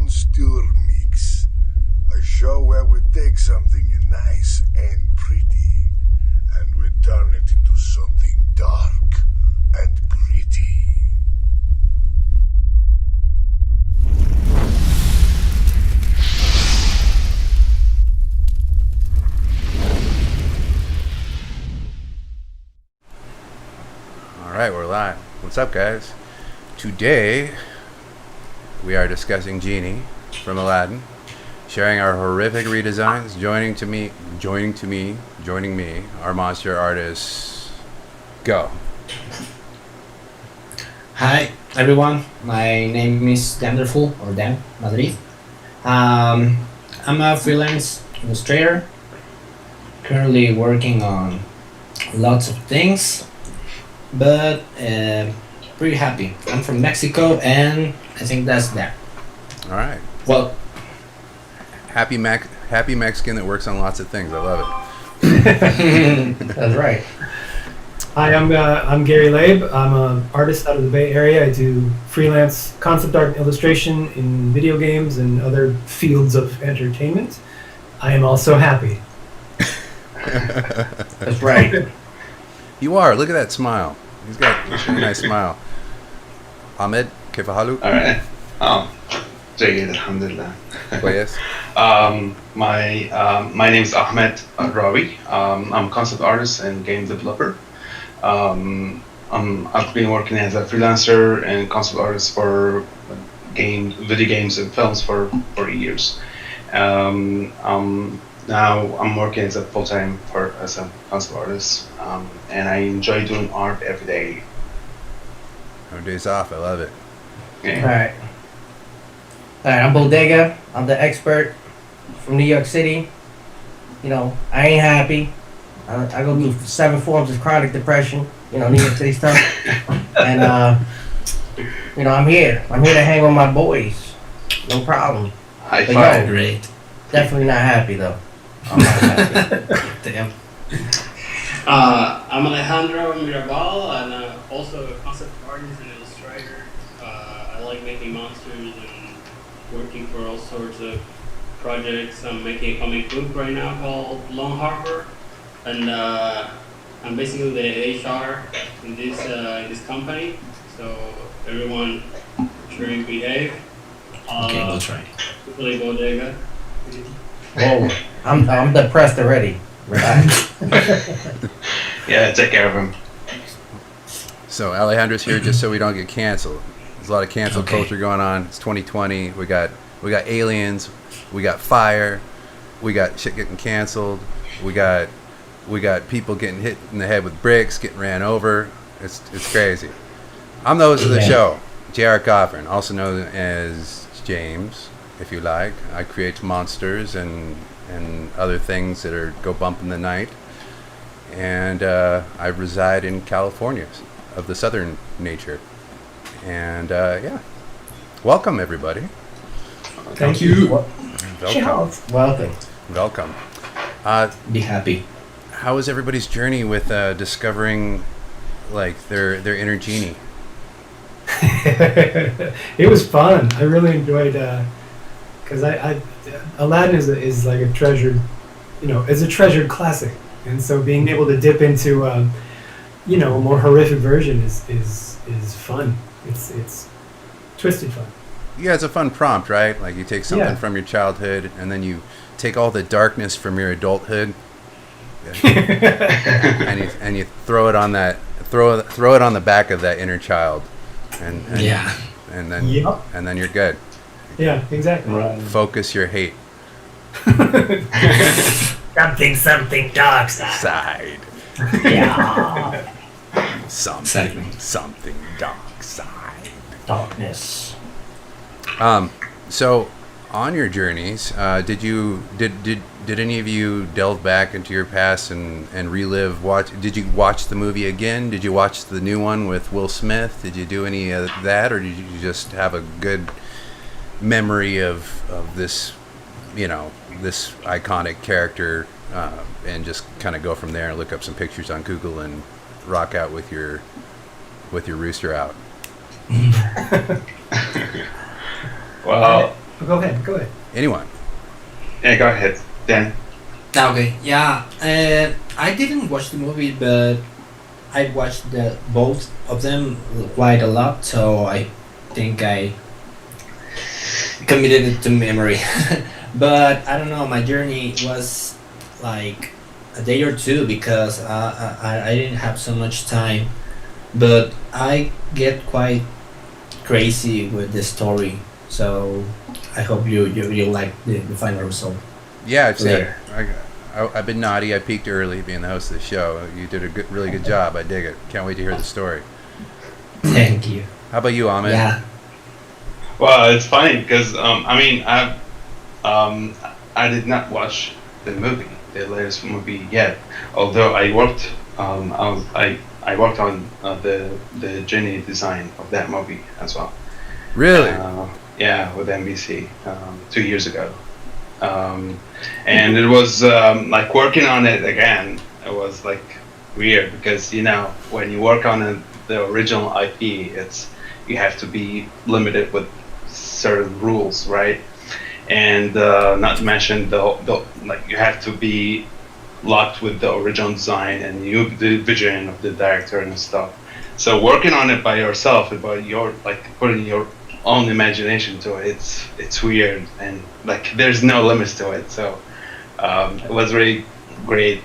Monstieur Mix, a show where we take something nice and pretty and we turn it into something dark and gritty. Alright, we're live. What's up, guys? Today, we are discussing Genie from Aladdin, sharing our horrific redesigns, joining me, our Monstieur artists. Go. Hi everyone, my name is Danderful or Dan Madrid. I'm a freelance illustrator, currently working on lots of things, but pretty happy. I'm from Mexico, and I think that's that. All right. Well, Happy Mexican that works on lots of things. I love it. that's right. Hi, I'm Gary Labe. I'm an artist out of the Bay Area. I do freelance concept art and illustration in video games and other fields of entertainment. I am also happy. That's right. You are. Look at that smile. He's got a nice smile. Ahmed, كيف حالك? Alright. جيد الحمد لله. كويس. My name is Ahmed Rawi. I'm a concept artist and game developer. I've been working as a freelancer and concept artist for video games and films for years. Now I'm working as a full-time as a concept artist, and I enjoy doing art every day. No days off. I love it. Yeah. Alright, I'm Bodega. I'm the expert from New York City. You know, I ain't happy. I go through 7 forms of chronic depression, New York City stuff. And, I'm here. I'm here to hang with my boys. No problem. High But five. Great. definitely not happy, though. I'm not happy. Damn. I'm Alejandro Mirabal. I'm also a concept artist and illustrator. I like making monsters and working for all sorts of projects. I'm making a comic book right now called Long Harbor, and I'm basically the HR in this company. So everyone sure you behave. Okay, we'll try. Hopefully Bodega. Whoa, I'm depressed already. Relax. Yeah, take care of him. So Alejandro's here just so we don't get canceled. There's a lot of cancel culture going on. It's 2020. We got aliens. We got fire. We got shit getting canceled. We got people getting hit in the head with bricks, getting ran over. It's crazy. I'm the host of the show, J.R. Coffin, also known as James, if you like. I create monsters and other things that go bump in the night. And I reside in California, of the southern nature. And welcome everybody. Thank you. Welcome. Welcome. Be happy. How was everybody's journey with discovering like their inner genie? It was fun. I really enjoyed because Aladdin is like a treasured, is a treasured classic, and so being able to dip into a more horrific version is fun. It's twisted fun. Yeah, it's a fun prompt, right? Like you take something Yeah. from your childhood and then you take all the darkness from your adulthood and you throw it on throw it on the back of that inner child and Yeah. and then Yep. and then you're good. Yeah, exactly. Focus your hate Something dark side. Yeah. Exactly. Something dark side. Darkness. So on your journeys, did any of you delve back into your past and relive? Did you watch the movie again? Did you watch the new one with Will Smith? Did you do any of that, or did you just have a good memory of this, this iconic character, and just kind of go from there and look up some pictures on Google and rock out with your rooster out? Well, Go ahead. Go ahead. Anyone? Yeah, go ahead, Dan. Okay, yeah. I didn't watch the movie, but I watched the both of them quite a lot, so I think I committed it to memory. But I don't know. My journey was like a day or two because I didn't have so much time. But I get quite crazy with this story, so I hope you like the final result. Yeah, I've seen it. Later. I've been naughty. I peaked early being the host of the show. You did a really good job. I dig it. Can't wait to hear the story. Thank you. How about you, Ahmed? Yeah. Well, it's funny because I did not watch the movie, the latest movie yet. Although I worked, I worked on the Genie design of that movie as well. Really? Yeah, with NBC 2 years ago. And it was like working on it again. It was like weird because when you work on the original IP, you have to be limited with certain rules, right? And not to mention like you have to be locked with the original design and the vision of the director and stuff. So working on it by yourself, about your putting your own imagination to it, it's weird and like there's no limits to it. So it was really great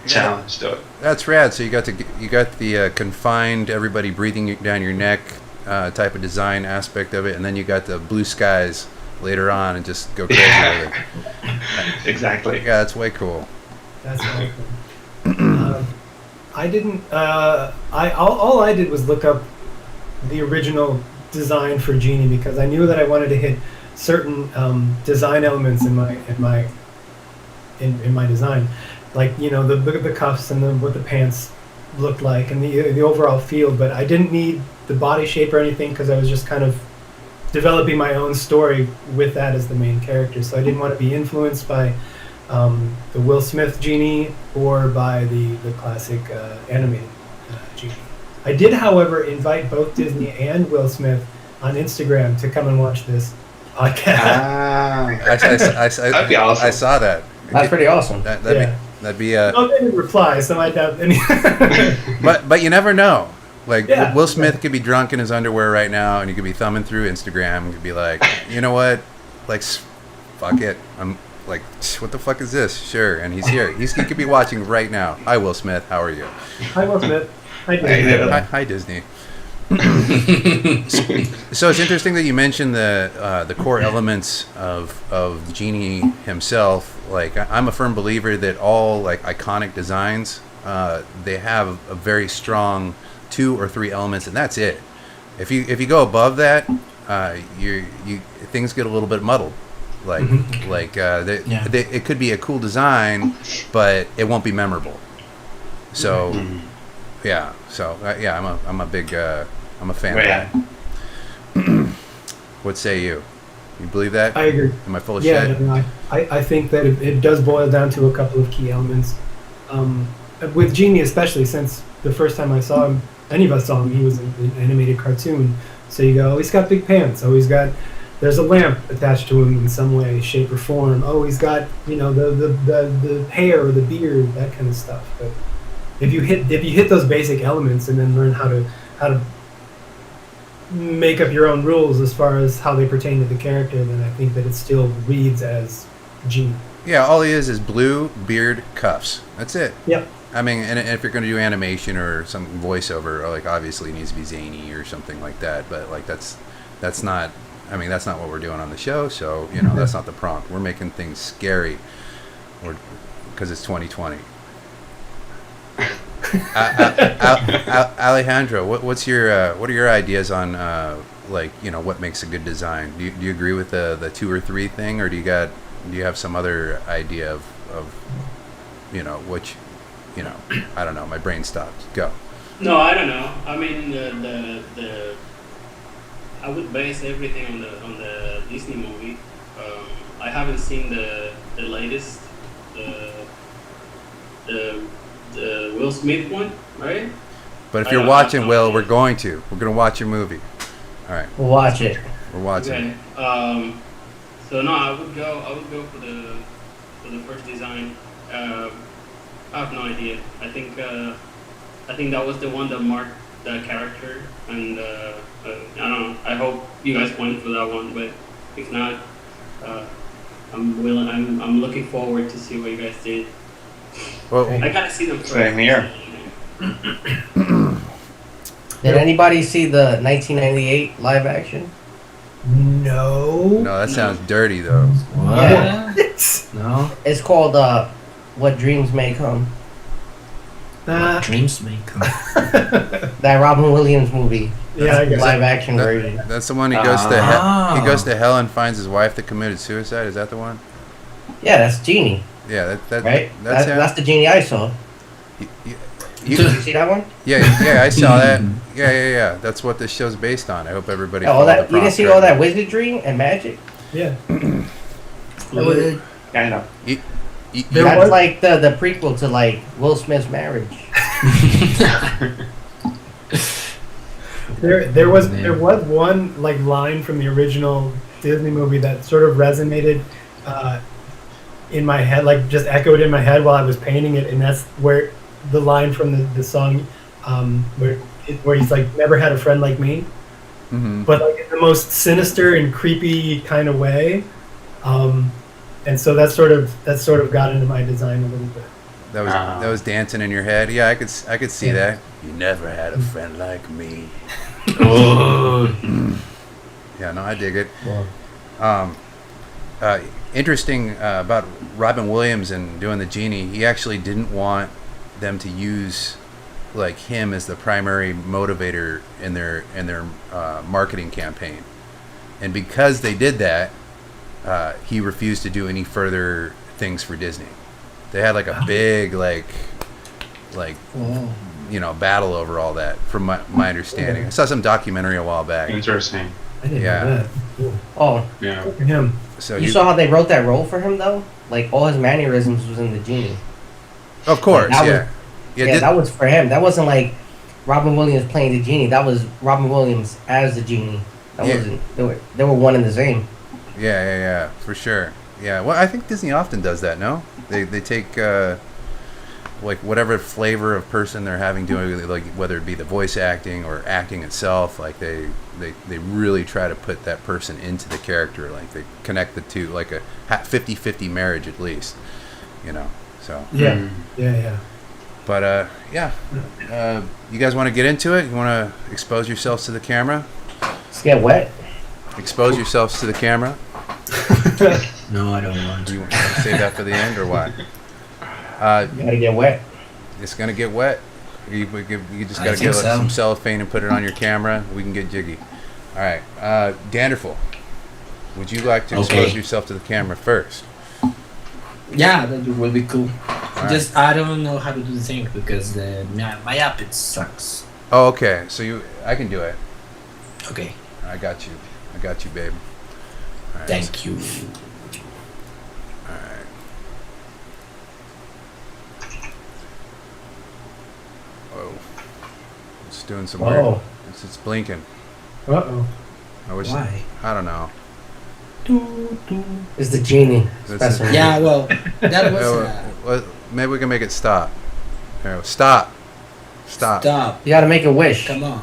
challenge to it. That's rad. So you got the confined, everybody breathing down your neck type of design aspect of it, and then you got the blue skies later on and just go crazy with it. Exactly. Yeah, that's way cool. That's awesome. I didn't. All I did was look up the original design for Genie because I knew that I wanted to hit certain design elements in my design, like the cuffs and what the pants looked like and the overall feel. But I didn't need the body shape or anything because I was just kind of developing my own story with that as the main character. So I didn't want to be influenced by the Will Smith Genie or by the classic animated Genie. I did, however, invite both Disney and Will Smith on Instagram to come and watch this podcast. That'd be awesome. I saw that. That's pretty awesome. That'd be. No, they didn't reply, so I doubt any. But you never know. Like Yeah. Will Smith could be drunk in his underwear right now, and he could be thumbing through Instagram. And could be like, you know what? Like, fuck it. I'm like, what the fuck is this? Sure, and he's here. He could be watching right now. Hi, Will Smith. How are you? Hi, Will Smith. Hi, Hey, Disney. Hi, Disney. So it's interesting that you mentioned the core elements of Genie himself. Like, I'm a firm believer that all like iconic designs, they have a very strong 2 or 3 elements, and that's it. If you go above that, you things get a little bit muddled. Like it could be a cool design, but it won't be memorable. So yeah, I'm a big I'm a fan of that. What say you? You believe that? I agree. Am I full of Yeah, shit? no, I think that it does boil down to a couple of key elements. With Genie especially, since the first time I saw him, any of us saw him, he was an animated cartoon. So you go, oh, he's got big pants. Oh, there's a lamp attached to him in some way, shape, or form. Oh, he's got the hair or the beard, that kind of stuff. But if you hit those basic elements and then learn how to make up your own rules as far as how they pertain to the character, then I think that it still reads as Genie. Yeah, all he is blue, beard, cuffs. That's it. Yep. I mean, and if you're going to do animation or some voiceover, like obviously it needs to be zany or something like that. But like that's not. I mean, that's not what we're doing on the show. So that's not the prompt. We're making things scary, or because it's 2020. Alejandro, what are your ideas on what makes a good design? Do you agree with the 2 or 3 thing, or do you have some other idea of which I don't know, my brain stopped. Go. No, I don't know. I mean, I would base everything on the Disney movie. I haven't seen the latest, the Will Smith one, right? But if you're watching, Will, we're going to watch your movie. All right. We'll watch it. We're watching. Okay. So no, I would go for the first design. I have no idea. I think that was the one that marked the character, and I don't know. I hope you guys went for that one, but if not, I'm willing. I'm looking forward to see what you guys did. Well, I gotta see them first. Same here. Did anybody see the 1998 live action? No. no, that sounds dirty though. Yeah. No. It's called What Dreams May Come. Nah. Dreams may come. That Robin Williams movie. Yeah, I guess. Live action That- version. That's the one he goes to hell. He Ah. goes to hell and finds his wife that committed suicide. Is that the one? Yeah, that's Genie, Yeah, that right? that's him. That's the Genie I saw. You- Did you see that one? yeah, I saw that. Yeah. That's what this show's based on. I hope everybody. Yeah, all followed that the you didn't see prompt all that correctly. wizardry and magic. Yeah. Good. Kind of. There That's was- like the prequel to like Will Smith's marriage. There was one like line from the original Disney movie that sort of resonated in my head, like just echoed in my head while I was painting it, and that's where the line from the song where he's like, "Never had a friend like me," Mhm. but like in the most sinister and creepy kind of way. And so that sort of got into my design a little bit. That was dancing in your head. Yeah, I could see Yeah. that. You never had a friend like me. Oh. Yeah, no, I dig it. Interesting about Robin Williams and doing the Genie. He actually didn't want them to use like him as the primary motivator in their marketing campaign, and because they did that, he refused to do any further things for Disney. They had like a big like battle over all that, from my understanding. I saw some documentary a while back. Interesting. I didn't Yeah. know that. Cool. Oh, Yeah. Good for him. So you saw how they wrote that role for him though? Like all his mannerisms was in the Genie. of course, that yeah. Yeah, that was for him. That wasn't like Robin Williams playing the Genie. That was Robin Williams as the Genie. That Yeah. wasn't. They were one and the same. Yeah, for sure. Yeah, well, I think Disney often does that. No, they take like whatever flavor of person they're having doing, like whether it be the voice acting or acting itself. Like they really try to put that person into the character. Like they connect the two, like a 50-50 marriage at least. You know, so. Yeah. Mm. Yeah. But you guys want to get into it? You want to expose yourselves to the camera? Just get wet. Expose yourselves to the camera. No, I don't want Do to. you want to save that for the end or what? You gotta get wet. It's gonna get wet. You just I gotta think get so. some cellophane and put it on your camera. We can get jiggy. All right, Danderful, would you like to expose Okay. yourself to the camera first? Yeah, that will be cool. right. Just I don't know how to do the thing because my app it sucks. Oh, okay. So I can do it. Okay, I got you, babe. All right, thank you. All right. Whoa. It's doing some weird. Oh, It's blinking. Uh-oh. I wish. Why? I don't know. it's the Genie. That's special. it. Yeah, well, that was Well, maybe we can make it stop. There, stop. Stop. stop. You gotta make a wish. Come on.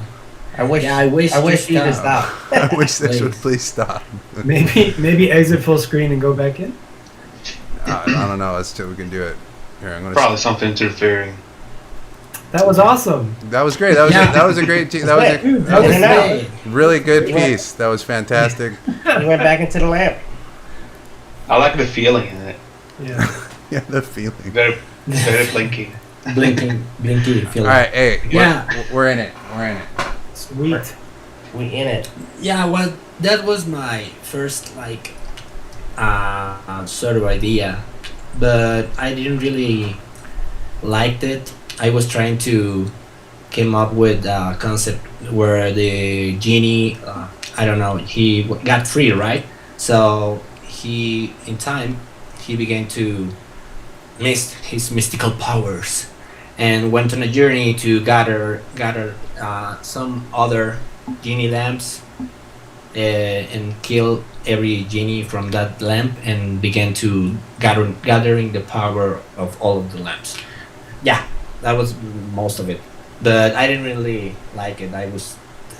I wish. Yeah, I wish I to wish you to stop. stop. I wish this would Please. please stop. Maybe exit full screen and go back in. I don't know. Let's see if we can do it. Here, I'm gonna. Probably something interfering. That was awesome. That was great. That was Yeah. that was a great. That was Dude, a, that In was and out. a really good Yeah. piece. That was fantastic. You went back into the lamp. I like the feeling in it. Yeah. Yeah, the feeling. Very blinky. Blinky All feeling. right, hey, Yeah. we're in it. We're in it. Sweet. We in it. Yeah, well, that was my first like sort of idea, but I didn't really liked it. I was trying to came up with a concept where the Genie, I don't know, he got free, right? So he, in time, he began to miss his mystical powers and went on a journey to gather some other Genie lamps and kill every genie from that lamp and began to gathering the power of all of the lamps. Yeah, that was most of it, but I didn't really like it.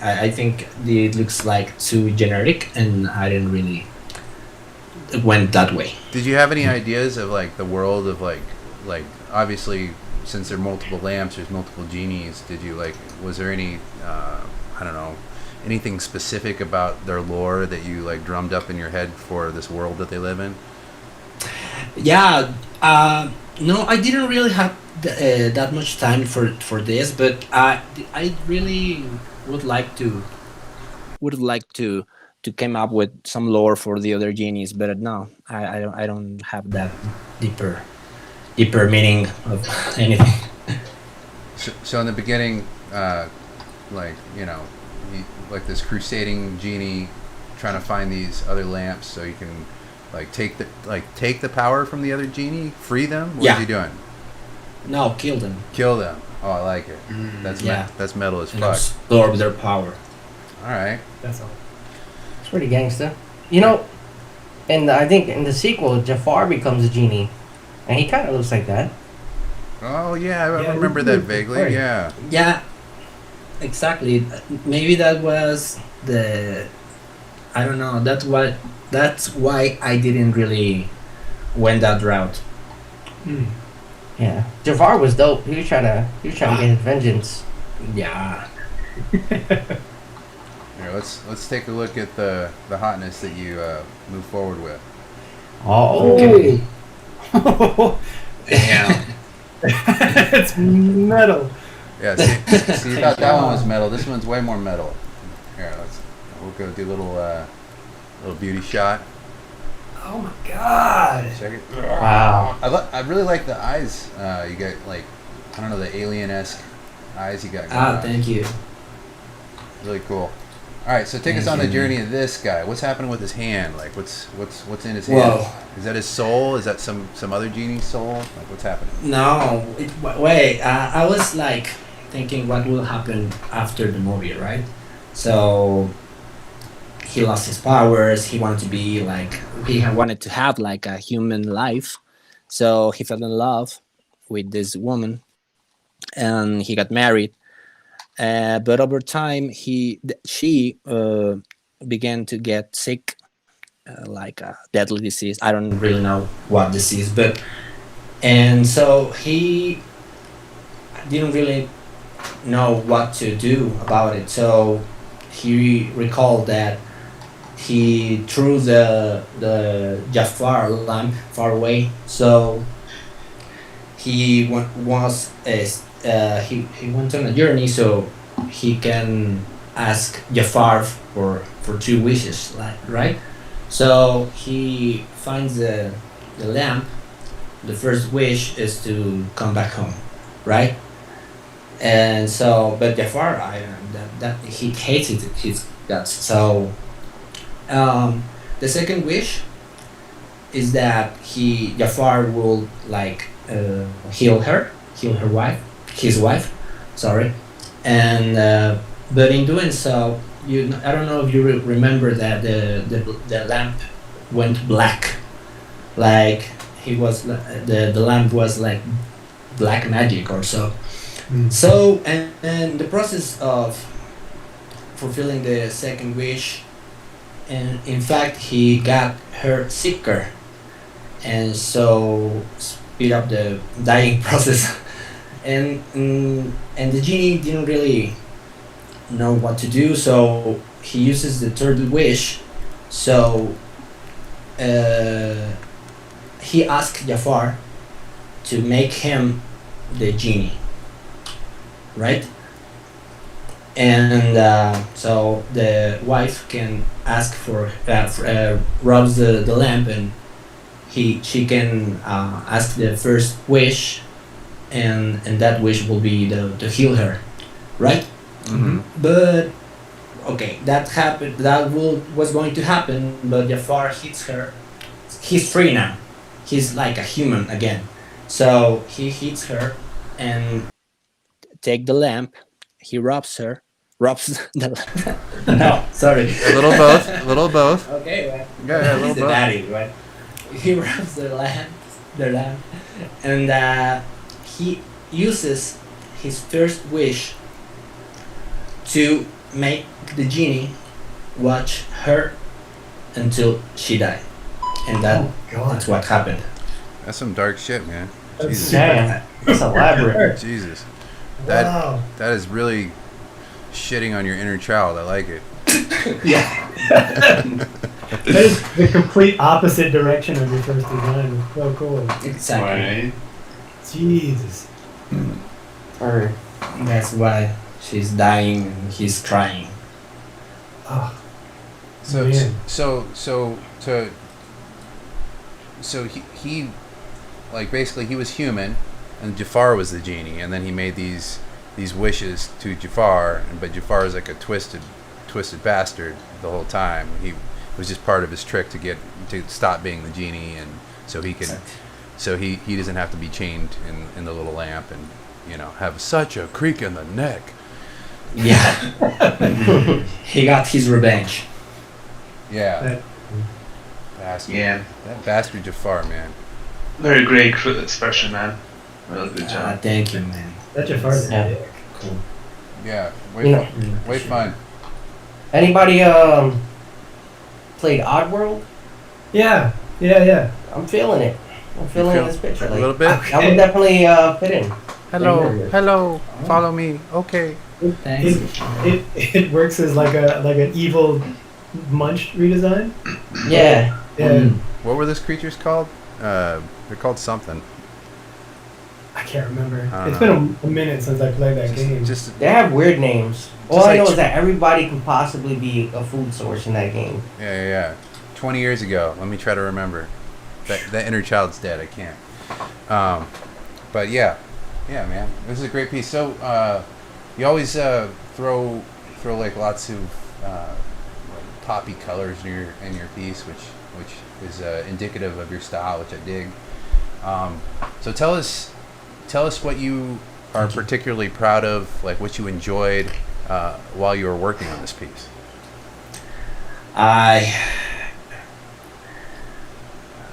I think it looks like too generic, and I didn't really went that way. Did you have any ideas of like the world of like obviously since there are multiple lamps, there's multiple genies. Did you like? Was there any I don't know, anything specific about their lore that you like drummed up in your head for this world that they live in? Yeah, no, I didn't really have that much time for this, but I really would like to to come up with some lore for the other genies, but no, I don't have that deeper meaning of anything. So in the beginning, like like this crusading genie trying to find these other lamps so you can like take the power from the other genie, free them. What is he doing? No, kill them. Kill them. Oh, I like it. Yeah. That's metal as And fuck. absorb their power. All right. That's all. It's pretty gangster. You know, and I think in the sequel, Jafar becomes a genie, and he kind of looks like that. Oh yeah, I Yeah, remember that vaguely. Right. Yeah. Yeah, exactly. Maybe that was the. I don't know. That's why I didn't really went that route. Mm. Yeah, Jafar was dope. He was trying to get his vengeance. Yeah. Here, let's take a look at the hotness that you move forward with. Oh, okay. Damn. It's metal. Yeah. See, you thought that one was metal. This one's way more metal. Here, we'll go do a little beauty shot. Oh my god. Check it. Wow. I really like the eyes. You got like, I don't know, the alien-esque eyes you got going on. Thank you. Really cool. All right, so take us on the journey of this guy. What's happening with his hand? Like, what's in his hand? Whoa. Is that his soul? Is that some other genie's soul? Like, what's happening? No, wait. I was like thinking what will happen after the movie, right? So he lost his powers. He wanted to be like wanted to have like a human life. So he fell in love with this woman, and he got married. But over time, she began to get sick, like a deadly disease. I don't really know what disease, and so he didn't really know what to do about it. So he recalled that he threw the Jafar lamp far away. So he he went on a journey so he can ask Jafar for 2 wishes, like, right? So he finds the lamp. The first wish is to come back home, right? And so, but Jafar, that he hates it. His guts. So, the second wish is that Jafar will like heal his wife, sorry, and but in doing so, I don't know if you remember that the lamp went black, like the lamp was like black magic or so. Mm. So and the process of fulfilling the second wish, and in fact he got her sicker, and so speed up the dying process. And the genie didn't really know what to do, so he uses the third wish. So he asked Jafar to make him the genie, right? And so the wife can ask for rubs the lamp, and she can ask the first wish, and that wish will be to heal her, right? Mm-hmm. But okay, that happened. That was going to happen, but Jafar hits her. He's free now. He's like a human again. So he hits her and take the lamp. He robs her, robs the no, sorry. A little both. A little both. Okay, man. Yeah, a He's little the both. daddy, right? He robs their land, and he uses his first wish to make the genie watch her until she died, and Oh God. that's what happened. That's some dark shit, man. That's Jesus. super- Damn, it's elaborate. Jesus. That Wow. that is really shitting on your inner child. I like it. Yeah. That is the complete opposite direction of your first design. It's so cool. Exactly. Right. Jesus. Or That's why she's dying and he's crying. Oh, So man. so he like basically he was human, and Jafar was the genie, and then he made these wishes to Jafar, but Jafar is like a twisted bastard the whole time. He was just part of his trick to stop being the genie, and so he can so he doesn't have to be chained in the little lamp and have such a creak in the neck. Yeah. He got his revenge. Yeah. That- Bastard. Yeah. That bastard Jafar, man. Very great expression, man. Really good job. Thank you, man. That Jafar's Yeah. a dick. Cool. Yeah. You know, Way fun. anybody played Oddworld? Yeah. Yeah. I'm feeling it. I'm feeling feel this picture. A Like, little bit. that would definitely fit in. Hello. Follow me. Okay. Thanks. It works as like an evil munch redesign. Yeah. Yeah. What were those creatures called? They're called something. I can't remember. I don't It's know. been a minute since I played that game. Just They have weird names. All Just I like know tr- is that everybody can possibly be a food source in that game. yeah. 20 years ago. Let me try to remember. That inner child's dead. I can't. But yeah, man. This is a great piece. So you always throw like lots of like poppy colors in your piece, which is indicative of your style, which I dig. So tell us what you are particularly proud of, like what you enjoyed while you were working on this piece.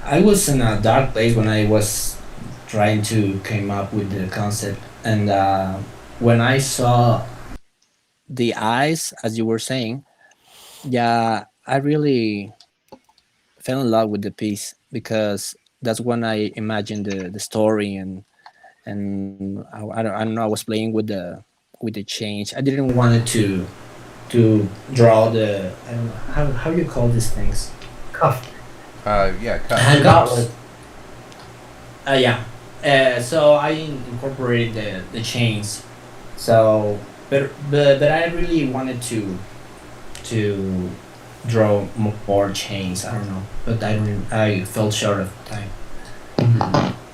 I was in a dark place when I was trying to come up with the concept, and when I saw the eyes, as you were saying, yeah, I really fell in love with the piece because that's when I imagined the story, and I don't know, I was playing with the change. I didn't want it to draw the, I don't know how you call these things. Cuff. Yeah, cut. Gauntlet. Yeah. So I incorporated the chains. So, but I really wanted to draw more chains. I don't know, but I fell short of time.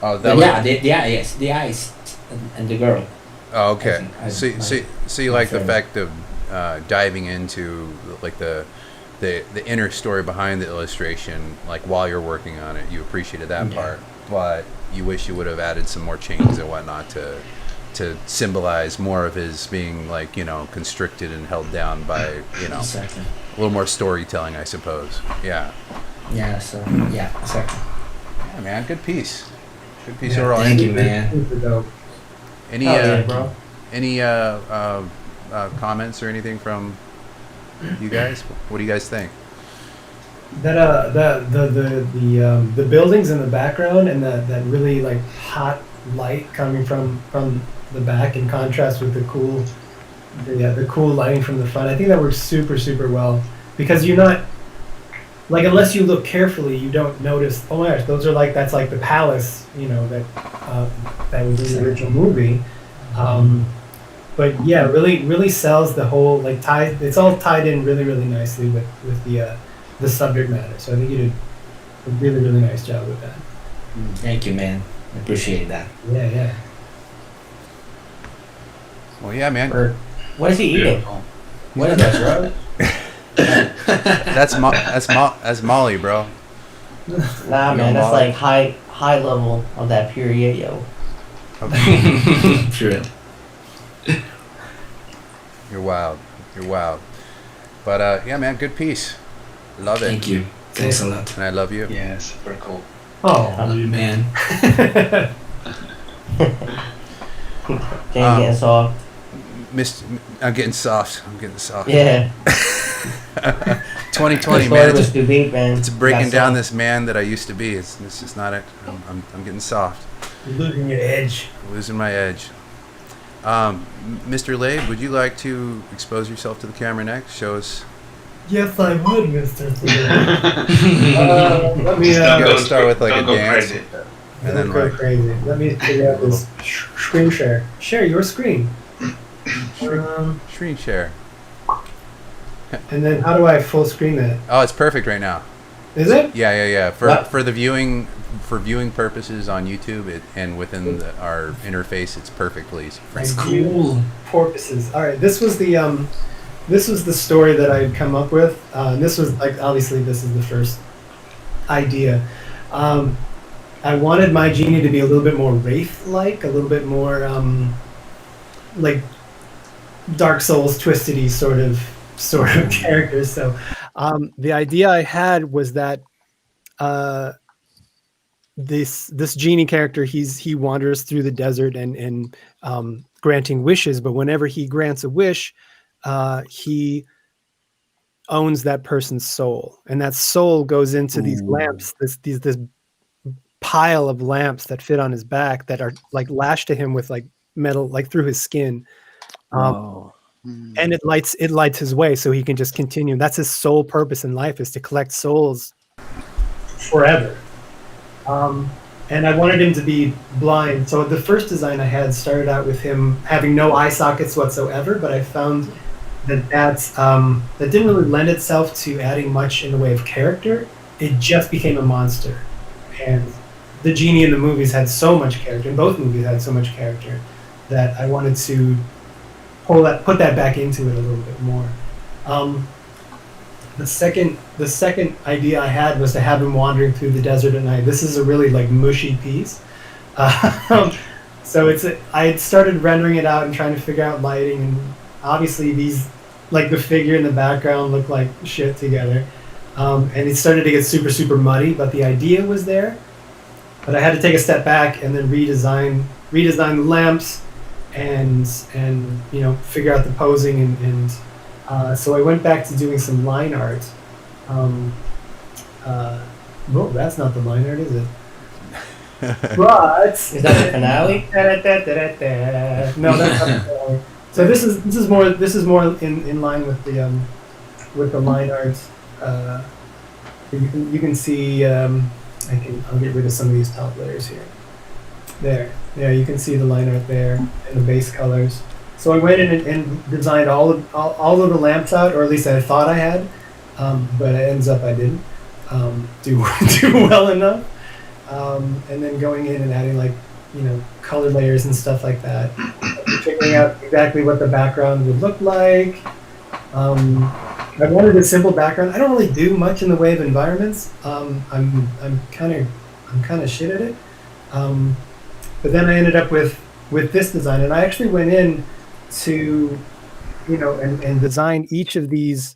Oh, that But was, yeah, the eyes, and the girl. Oh, okay. I So you my like the favorite. fact of diving into like the inner story behind the illustration, like while you're working on it, you appreciated that Yeah. part, but you wish you would have added some more chains and whatnot to symbolize more of his being like constricted and held down by Exactly. a little more storytelling, I suppose. Yeah. Yeah. So yeah, exactly. Yeah, man, good piece. Good piece Yeah, overall. Thank you, man. Super dope. Any Oh, yeah, bro. any comments or anything from you guys? What do you guys think? That the buildings in the background and that really like hot light coming from the back in contrast with the cool lighting from the front. I think that works super well because you're not like, unless you look carefully, you don't notice. Oh my gosh, that's like the palace, that was in the original movie. But yeah, really sells the whole like it's all tied in really nicely with the subject matter. So I think you did a really nice job with that. Thank you, man. I appreciate that. Yeah. Well, yeah, man. Or, what is he eating? What is that, bro? That's Molly, bro. Nah, You man, know, that's Molly. like high level of that pure yayo. Okay. True. You're wild. You're wild. But yeah, man, good piece. Love it. Thank you. Thanks a lot. And I love you. Yeah, super cool. Oh, Love you, man. Can't get soft. I'm getting soft. I'm getting soft. Yeah. 2020, The man. story was too deep, man. It's breaking Got down soft. this man that I used to be. It's just not it. I'm getting soft. you're losing your edge. Losing my edge. Mr. Labe, would you like to expose yourself to the camera next? Show us. Yes, I would, Mr. Let me You gotta start with like a don't go dance. crazy. And then go like crazy. Let me figure out this screen share. Share your screen. screen share. And then how do I full screen that? Oh, it's perfect right now. Is it? Yeah. What? For the viewing purposes on YouTube and within our interface, it's perfectly. That's cool. Porpoises. All right. This was the story that I had come up with. This was like obviously this is the first idea. I wanted my genie to be a little bit more wraith-like, a little bit more like Dark Souls twistedy sort of character. So the idea I had was that this genie character he wanders through the desert and granting wishes, but whenever he grants a wish, he owns that person's soul, and that soul goes into these lamps, this pile of lamps that fit on his back that are like lashed to him with like metal, like through his skin. And it lights his way so he can just continue. That's his sole purpose in life, is to collect souls forever. And I wanted him to be blind. So the first design I had started out with him having no eye sockets whatsoever, but I found that didn't really lend itself to adding much in the way of character. It just became a monster. And the genie in the movies had so much character, and both movies had so much character, that I wanted to put that back into it a little bit more. The second idea I had was to have him wandering through the desert at night. This is a really like mushy piece. So I had started rendering it out and trying to figure out lighting, and obviously these, like the figure in the background looked like shit together. And it started to get super, super muddy, but the idea was there. But I had to take a step back and then redesign the lamps and figure out the posing and so I went back to doing some line art. Well, that's not the line art, is it? But Is that the finale? no, that's not the finale. So this is more in line with the line art. You can see. I'll get rid of some of these top layers here. There, you can see the line art there and the base colors. So I went in and designed all of the lamps out, or at least I thought I had, but it ends up I didn't do well enough. And then going in and adding color layers and stuff like that, figuring out exactly what the background would look like. I wanted a simple background. I don't really do much in the way of environments. I'm kind of shit at it. But then I ended up with this design, and I actually went in to and design each of these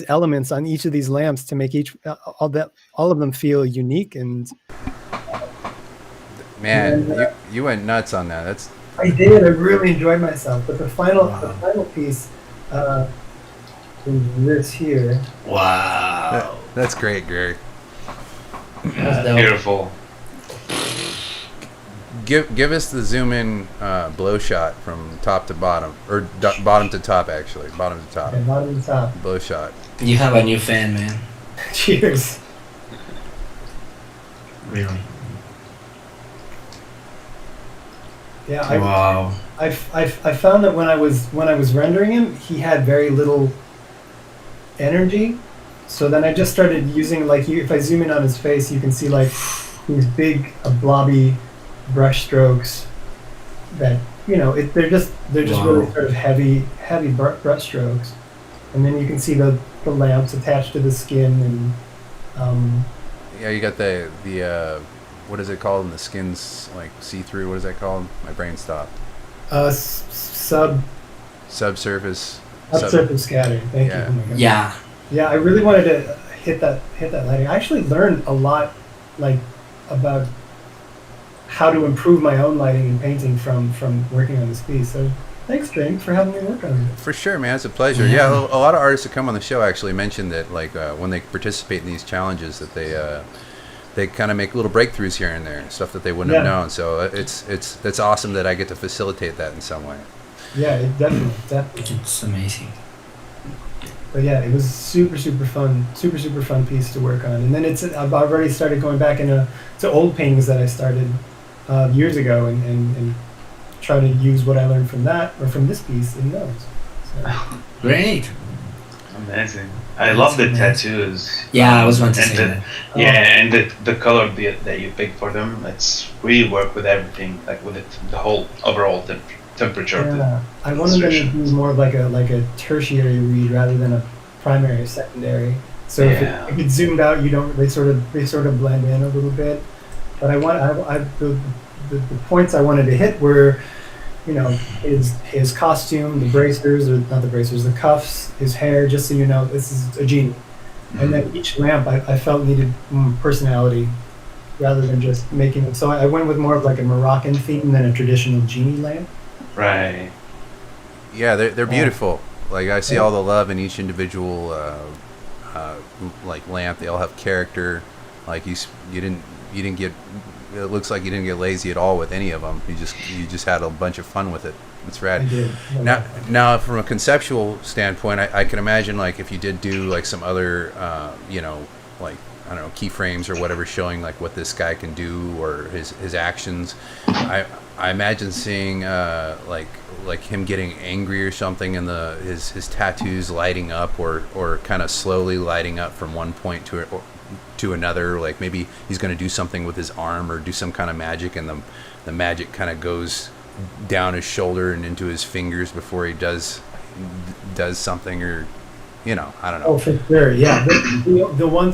elements on each of these lamps to make all of them feel unique. And Man, you went nuts on that. I did. I really enjoyed myself. But the final piece is this here. Wow. That's great, Gary. That's dope. Beautiful. Give us the zoom in blow shot from top to bottom, or bottom to top actually, bottom to top. Okay, bottom to top. Blow shot. You have a new fan, man. Cheers. Really. Yeah. Wow. I found that when I was rendering him, he had very little energy. So then I just started using if I zoom in on his face, you can see these big blobby brush strokes that they're just really sort of heavy brush strokes. And then you can see the lamps attached to the skin and Yeah, you got the what is it called? And the skin's like see through. What is that called? My brain stopped. subsurface. Subsurface. Upsurface scatter. Thank you. Yeah. Oh my God. Yeah. Yeah, I really wanted to hit that lighting. I actually learned a lot, like, about how to improve my own lighting and painting from working on this piece. So thanks, Drink, for having me work on it. For sure, man. It's a pleasure. Yeah, a lot of artists that come on the show actually mention that, like, when they participate in these challenges, that they kind of make little breakthroughs here and there, stuff that they wouldn't have known. So it's awesome that I get to facilitate that in some way. Yeah, it definitely. It's amazing. But yeah, it was super fun piece to work on. And then I've already started going back into old paintings that I started years ago and try to use what I learned from that or from this piece in those. So. Great. Amazing. I love the tattoos. Yeah, I was going to And say the- that. Yeah, and the color that you pick for them, it's really work with everything, like with the whole overall temperature. Of Yeah, I wanted them to illustration. be more of like a tertiary read rather than a primary or secondary. So Yeah. if it's zoomed out, they sort of blend in a little bit. But the points I wanted to hit were, you know, his costume, the bracers, or not the bracers, the cuffs, his hair. Just so you know, this is a genie. And then each lamp I felt needed personality rather than just making it. So I went with more of like a Moroccan theme than a traditional genie lamp. Right. Yeah, they're beautiful. Like, I see all the love in each individual like lamp. They all have character. Like, you didn't get. It looks like you didn't get lazy at all with any of them. You just had a bunch of fun with it. It's rad. I did. Now, from a conceptual standpoint, I can imagine, like, if you did do like some other, you know, like, I don't know, keyframes or whatever, showing like what this guy can do or his actions. I imagine seeing like him getting angry or something, and his tattoos lighting up or kind of slowly lighting up from one point to another. Like, maybe he's going to do something with his arm or do some kind of magic, and the magic kind of goes down his shoulder and into his fingers before he does something, or, you know, I don't know. Oh, for sure, yeah. The one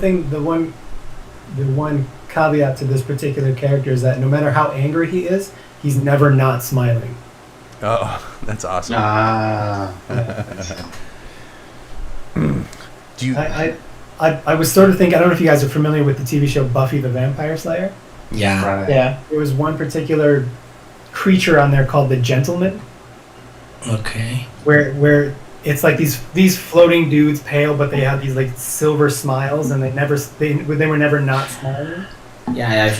caveat to this particular character is that no matter how angry he is, he's never not smiling. Oh, that's awesome. Do you? I was sort of thinking, I don't know if you guys are familiar with the TV show Buffy the Vampire Slayer. Yeah. Right. Yeah. There was one particular creature on there called the Gentleman, Okay. where it's like these floating dudes, pale, but they have these like silver smiles, and they were never not smiling. Yeah,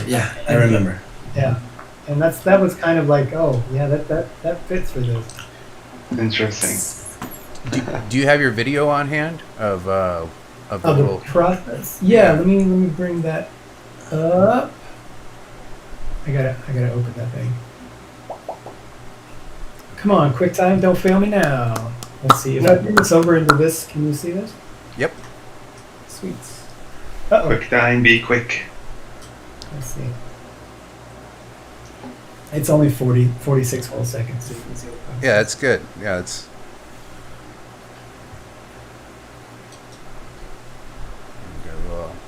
I remember. Yeah, and that was kind of like, oh yeah, that fits for this. Interesting. Do you have your video on hand of the Of the little? process. Yeah, let me bring that up. I gotta open that thing. Come on, QuickTime, don't fail me now. Let's see if I bring this over into this. Can you see this? Yep. Sweet. Uh-oh. Quick time, be quick. Let's see. It's only 46 whole seconds, so you can see it. Yeah, that's good. Yeah, it's.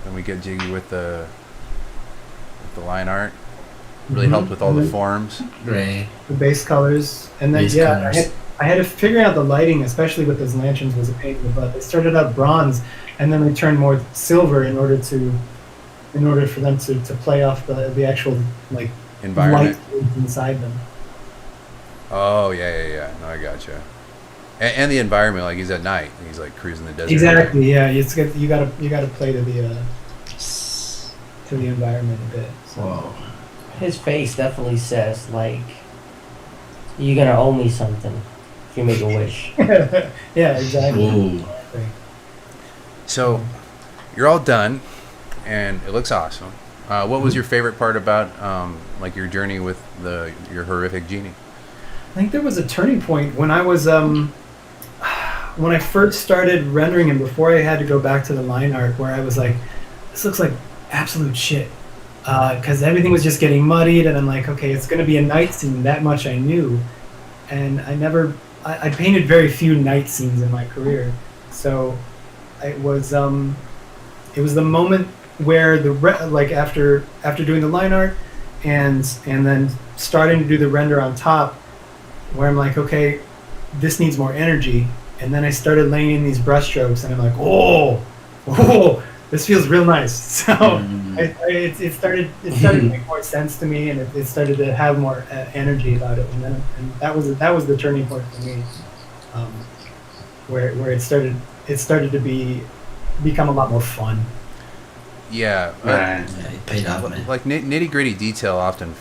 Then we get jiggy with the line art. Really helped with all the forms. Great. The base colors, and then Base yeah, colors. I had to figure out the lighting, especially with those lanterns, was a pain in the butt. They started out bronze, and then they turned more silver in order for them to play off the actual like Environment. light inside them. Oh yeah. No, I gotcha. And the environment, like, he's at night. He's like cruising the desert. Exactly. Yeah, you gotta play to the environment a bit. So. Whoa. His face definitely says, like, you're gonna owe me something if you make a wish. Yeah, exactly. Ooh. So, you're all done, and it looks awesome. What was your favorite part about like your journey with your horrific genie? I think there was a turning point when I was when I first started rendering him, before I had to go back to the line art, where I was like, this looks like absolute shit, because everything was just getting muddied, and I'm like, okay, it's going to be a night scene. That much I knew, and I painted very few night scenes in my career, so it was the moment where after doing the line art and then starting to do the render on top, where I'm like, okay, this needs more energy, and then I started laying in these brushstrokes, and I'm like, oh, this feels real nice. So it started to make more sense to me, and it started to have more energy about it, and that was the turning point for me, um, where it started to become a lot more fun. Yeah, Yeah, it paid off, man. like nitty gritty detail often,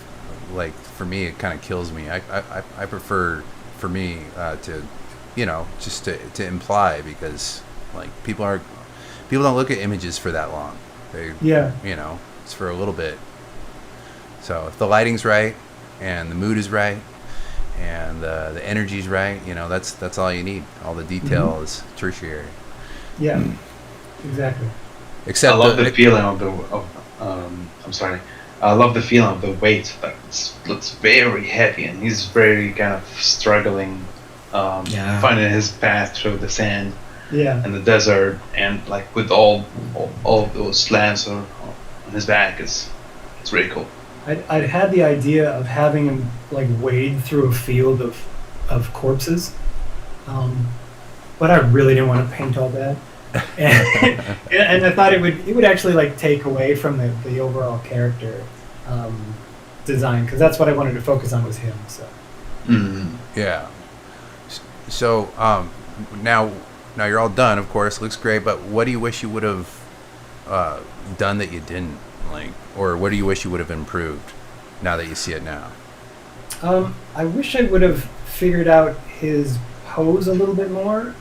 like for me, it kind of kills me. I prefer for me to, just to imply, because like people don't look at images for that long. They Yeah. It's for a little bit. So if the lighting's right and the mood is right and the energy's right, that's all you need. All the detail is tertiary. Yeah, exactly. Except I love the feeling of I'm sorry. I love the feeling of the weight. Like it looks very heavy, and he's very kind of struggling, finding his path through the sand Yeah. and the desert, and like with all of those slants on his back, it's really cool. I'd had the idea of having him like wade through a field of corpses, but I really didn't want to paint all that, and I thought it would actually like take away from the overall character design, because that's what I wanted to focus on was him. So Yeah. So now you're all done. Of course, looks great. But what do you wish you would have done that you didn't like, or what do you wish you would have improved now that you see it now? I wish I would have figured out his pose a little bit more,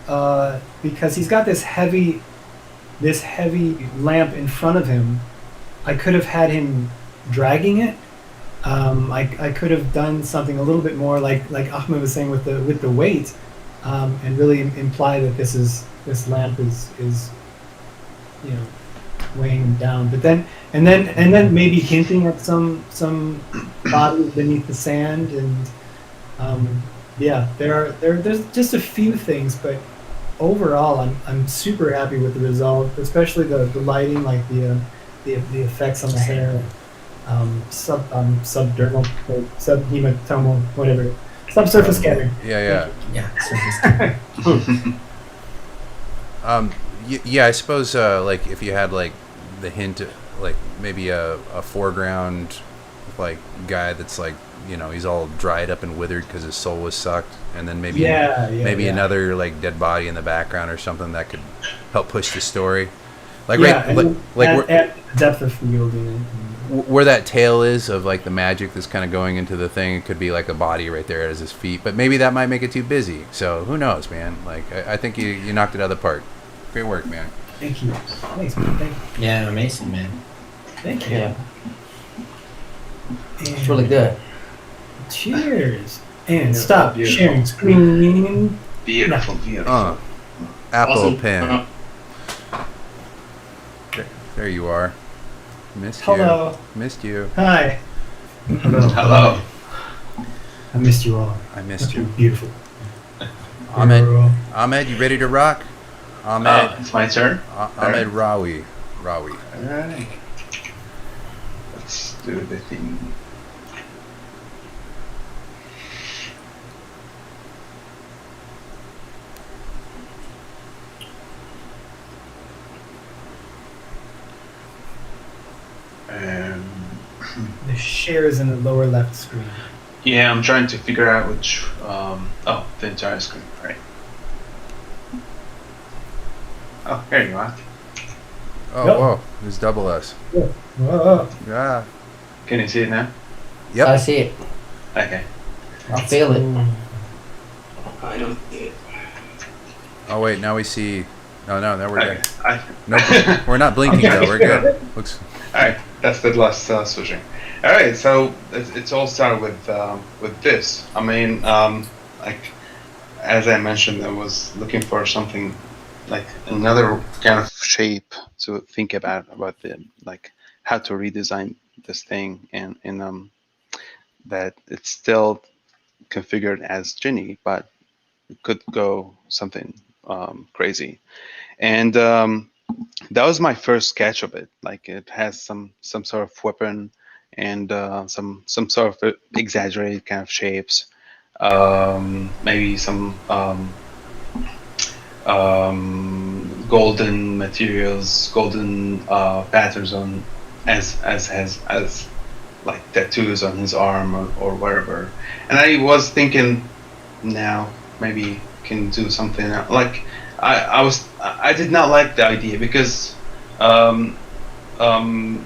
because he's got this heavy lamp in front of him. I could have had him dragging it. I could have done something a little bit more like Ahmed was saying with the weight, and really imply that this lamp is weighing him down. But then and then maybe hinting at some bodies beneath the sand, and there's just a few things, but overall I'm super happy with the result, especially the lighting, like the effects on the hair, subdermal or subhematomal, whatever, subsurface scattering. Yeah. Yeah. Yeah, I suppose like if you had like the hint of, like maybe a foreground like guy that's like he's all dried up and withered because his soul was sucked, and then maybe another like dead body in the background or something that could help push the story. Like Add the depth of field in it. Where that tail is of like the magic that's kind of going into the thing, it could be like a body right there as his feet, but maybe that might make it too busy. So who knows, man? Like I think you knocked it out of the park. Great work, man. Thank you. Thanks, man. Thank you. Yeah, amazing, man. Thank you. Yeah, And it's really good. cheers. And stop sharing screen. Beautiful. Apple Awesome. pen. There you are. Missed Hello. you. Missed you. Hi. Hello. I missed you all. I missed You're you. beautiful. Ahmed, you ready to rock? Ahmed. Oh, it's my turn. Ahmed Rawi. Alright. Let's do the thing. The share is in the lower left screen. Yeah, I'm trying to figure out which. The entire screen. Right. Oh, here you are. Oh, Yep. whoa. There's double S. Whoa. Yeah. Can you see it now? Yep. I see it. Okay. I feel it. I don't see it. Oh, wait. Now we see. No, we're Okay. good. Nope. We're not blinking, though. We're good. Looks. Alright, that's the last switching. Alright, so it's all started with this. I mean, like as I mentioned, I was looking for something like another kind of shape to think about the like how to redesign this thing, and that it's still configured as Genie, but it could go something crazy. And that was my first sketch of it. Like it has some sort of weapon and some sort of exaggerated kind of shapes. Maybe some golden materials, golden patterns on as like tattoos on his arm or wherever. And I was thinking now maybe can do something like I did not like the idea because um, um,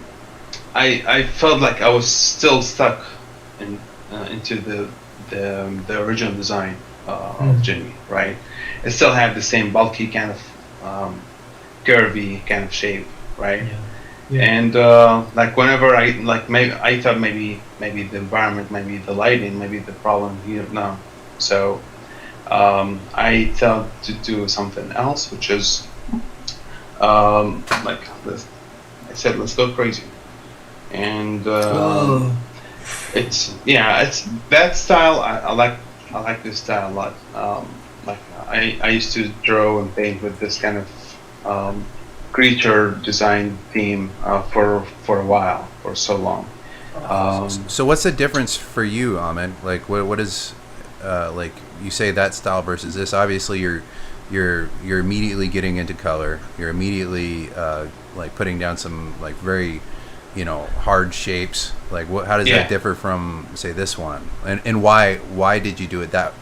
I felt like I was still stuck in into the original design of Genie, right? It still had the same bulky kind of curvy kind of shape, right? Yeah. And like whenever I like maybe I thought maybe the environment, maybe the lighting, maybe the problem here. No, so I thought to do something else, which is like this. I said let's go crazy, and it's it's that style. I like this style a lot. Like I used to draw and paint with this kind of creature design theme for a while, for so long. So what's the difference for you, Ahmed? Like what is like you say that style versus this? Obviously you're immediately getting into color. You're immediately like putting down some like very hard shapes. Like how does that differ from say this one? And why did you do it that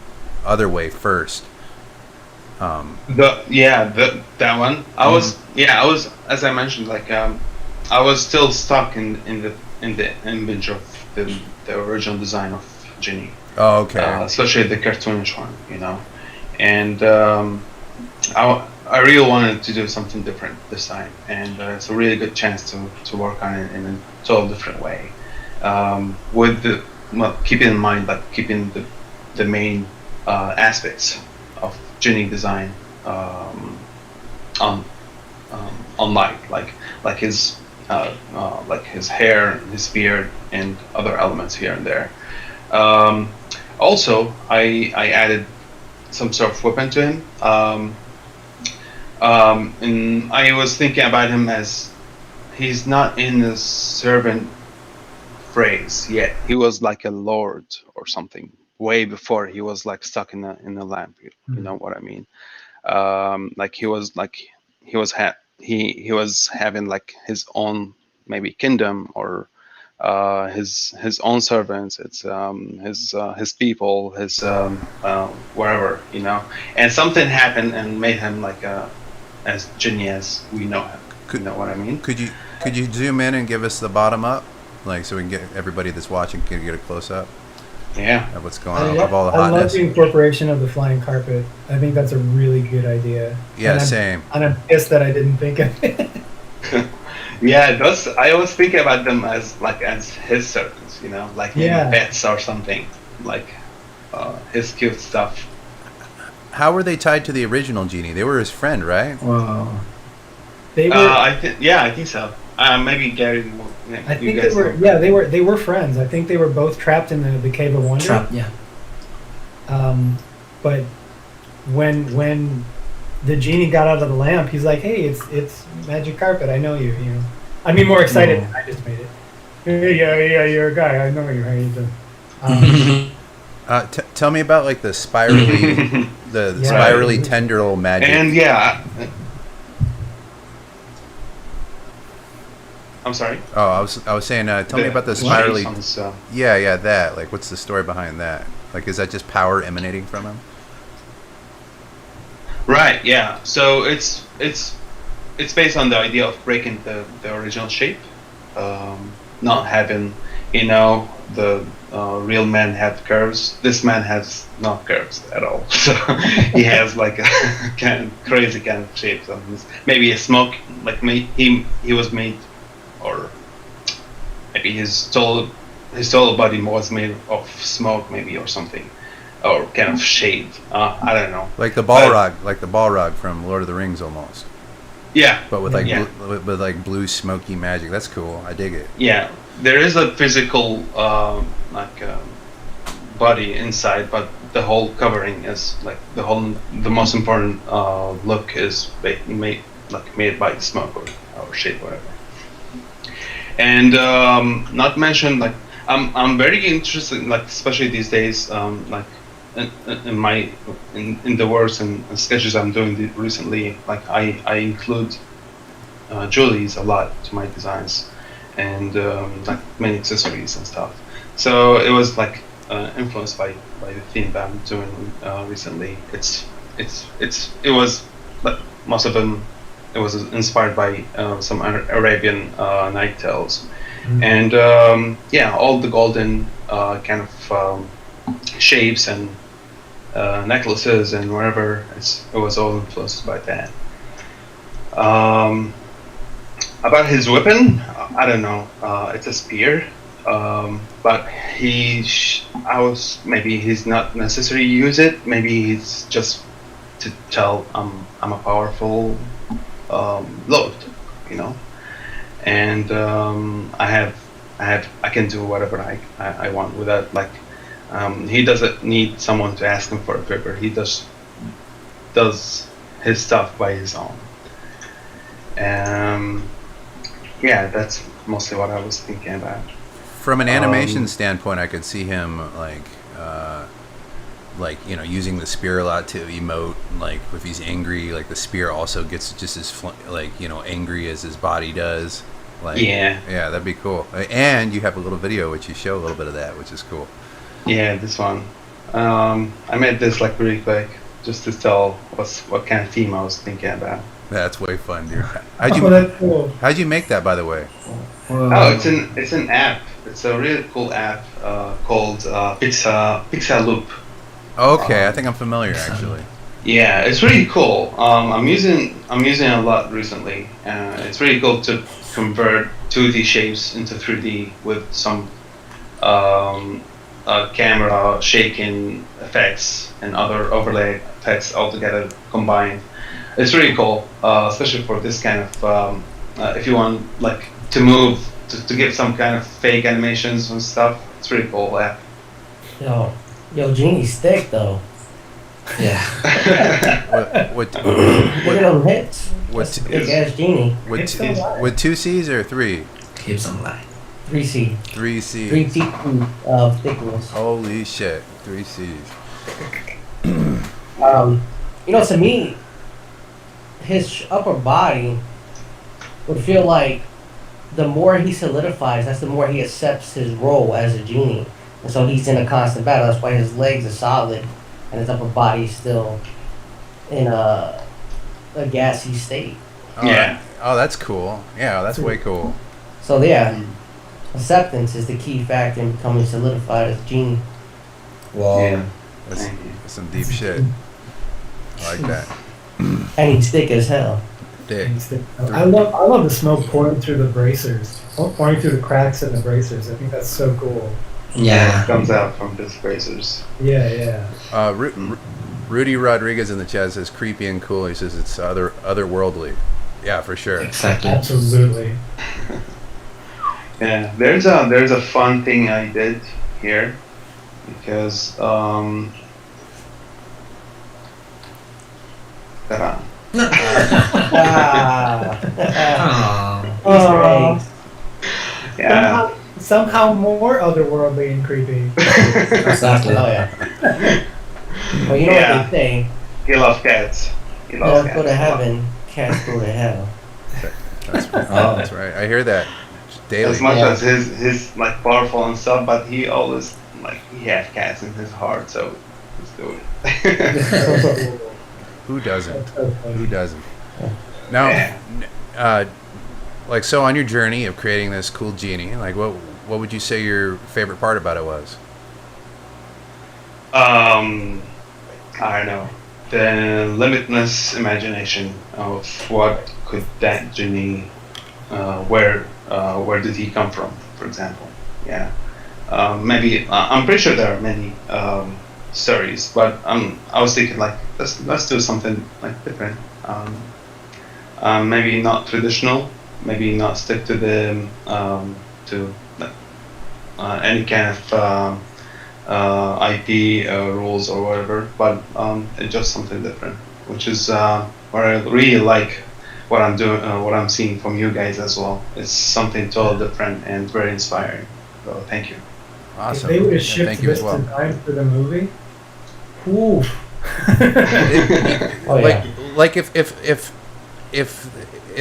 other way first? That one. I was as I mentioned like I was still stuck in the image of the original design of Genie. Oh, okay. Especially the cartoonish one, and I really wanted to do something different this time, and it's a really good chance to work on it in a total different way, with keeping in mind like keeping the main aspects of Genie design on light, like his hair, his beard, and other elements here and there. Also, I added some sort of weapon to him, and I was thinking about him as he's not in the servant phrase yet. He was like a lord or something way before he was like stuck in the lamp. You know what I mean? Like he was having like his own maybe kingdom or his own servants. It's his people, his wherever, and something happened and made him like as Genie as we know him. You know what I mean? Could you zoom in and give us the bottom up, like so we can get everybody that's watching can get a close up? Yeah. Of what's going on, of all the I love hotness. the incorporation of the flying carpet. I think that's a really good idea. Yeah, same. And I'm pissed that I didn't think of it. Yeah, those I always think about them as his servants, like maybe pets or something, like his cute stuff. How were they tied to the original Genie? They were his friend, right? Wow. They were. I think so. Maybe Gary. I think they were. Yeah, they were friends. I think they were both trapped in the Cave of Wonder. Yeah. But when the Genie got out of the lamp, he's like, "Hey, it's magic carpet. I know you. I'd be more excited if I just made it. Hey, yeah, you're a guy. I know you. How you doing?" Tell me about like the spirally, the spirally tendril magic. And I'm sorry. Oh, I was saying, tell me about the spirally. Yeah, that. Like, what's the story behind that? Like, is that just power emanating from him? Right. Yeah. So it's based on the idea of breaking the original shape, not having, the real man have curves. This man has no curves at all. So he has like a kind of crazy kind of shape. So maybe a smoke, like he was made, or maybe his total body was made of smoke, maybe, or something, or kind of shade. I don't know. Like the Balrog from Lord of the Rings, almost. Yeah. But with like blue smoky magic. That's cool. I dig it. Yeah, there is a physical body inside, but the whole covering is like the most important look is made by smoke or shade, whatever. And not mention like I'm very interested, like especially these days, like in my in the works and sketches I'm doing recently, like I include jewelries a lot to my designs, and like many accessories and stuff. So it was like influenced by the theme that I'm doing recently. It was like most of them. It was inspired by some Arabian night tales, and yeah, all the golden kind of shapes and necklaces and wherever it was all influenced by that. About his weapon, I don't know. It's a spear, but maybe he's not necessarily use it. Maybe he's just to tell I'm a powerful lord, you know. And I can do whatever I want without like. He doesn't need someone to ask him for a favor. He does his stuff by his own. Yeah, that's mostly what I was thinking about. From an animation standpoint, I could see him like you know, using the spear a lot to emote. Like if he's angry, like the spear also gets just as like, you know, angry as his body does. Like yeah, that'd be cool. And you have a little video which you show a little bit of that, which is cool. Yeah, this one. I made this like really quick just to tell what kind of theme I was thinking about. That's way fun, dude. How'd you make that, by the way? Oh, it's an app. It's a really cool app called Pixel Loop. Okay, I think I'm familiar actually. Yeah, it's really cool. I'm using it a lot recently. It's really cool to convert 2D shapes into 3D with some camera shaking effects and other overlay effects all together combined. It's really cool, especially for this kind of if you want like to move to give some kind of fake animations and stuff. It's really cool app. Yo, Genie's thick though. Yeah. What Look at them hips. What big ass Genie. with 2 C's or 3? Hips on line. 3C. 3 C's. 3 feet of thickness. Holy shit, 3 C's. You know, to me, his upper body would feel like the more he solidifies, that's the more he accepts his role as a genie. And so he's in a constant battle. That's why his legs are solid and his upper body is still in a gassy state. Oh, yeah. Oh, that's cool. Yeah, that's way cool. So yeah, acceptance is the key factor in becoming solidified as a genie. Wow. Yeah. That's some deep shit. I like that. And he's thick as hell. Dick. I love the smoke pouring through the bracers, pouring through the cracks in the bracers. I think that's so cool. Yeah. It comes out from these bracers. Yeah. Rudy Rodriguez in the chat says creepy and cool. He says it's otherworldly. Yeah, for sure. Exactly. Absolutely. Yeah, there's a fun thing I did here because ta-da. Easter eggs. Yeah. Somehow more otherworldly and creepy. Exactly. Oh yeah. Well, you know Yeah. what they say. He loves cats. He loves Dogs cats. go to heaven, cats go to hell. That's right. I hear that daily. As much as he's like powerful and stuff, but he always like he has cats in his heart, so let's do it. Who doesn't? That's so funny. Who doesn't? Now, Yeah. like, so on your journey of creating this cool genie, like, what would you say your favorite part about it was? I don't know. The limitless imagination of what could that genie, where did he come from, for example? Yeah. Maybe I'm pretty sure there are many stories, but I was thinking like let's do something like different. Maybe not traditional. Maybe not stick to the any kind of IP rules or whatever, but it's just something different, which is where I really like what I'm doing, what I'm seeing from you guys as well. It's something totally different and very inspiring. So thank you. Awesome. If they would have Yeah, shipped thank you as this well. design for the movie, Oof. Oh like yeah. like if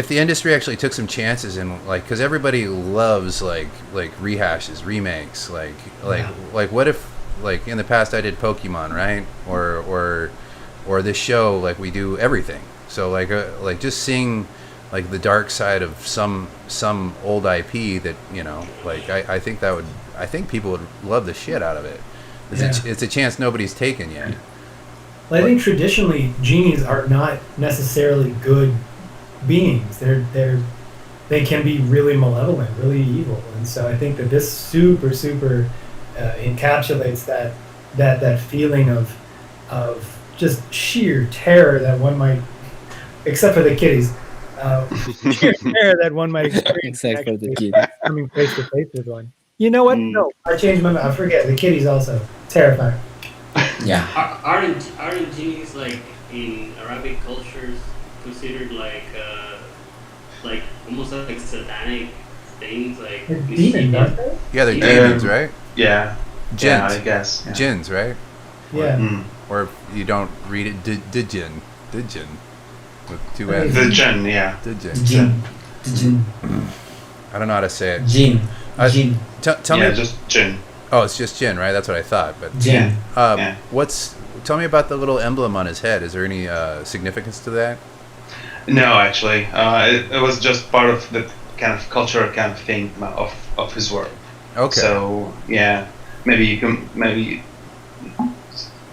the industry actually took some chances and like because everybody loves like rehashes remakes Yeah. like what if like in the past I did Pokemon right or this show like we do everything so like just seeing like the dark side of some old IP that like I think that would I think people would love the shit out of it. It's a chance nobody's taken yet. Well, I think traditionally genies are not necessarily good beings. They can be really malevolent, really evil, and so I think that this super encapsulates that feeling of just sheer terror that one might, except for the kitties, sheer terror that one might experience Except for the actually kid. coming face to face with one. You know what? No, I changed my mind. I forget the kitties also terrifying. Yeah. Aren't genies like in Arabic cultures considered like almost like satanic things like They're demons, aren't they? Yeah, they're Yeah. demons, right? Yeah. Jinns. Yeah, I guess. Yeah. Jinns, right? Yeah. Mm. Or if you don't read it, Dijin. Dijin. With two Okay. N's. The Jinn, yeah. Dijin. Jin. Jin. I don't know how to say it. Jin. Uh, Jin. Tell Yeah, me. just Jinn. Oh, it's just Jin, right? That's what I thought. But Jin. Yeah. tell me about the little emblem on his head. Is there any significance to that? No, actually, it was just part of the kind of cultural kind of thing of his work. Okay. So yeah, maybe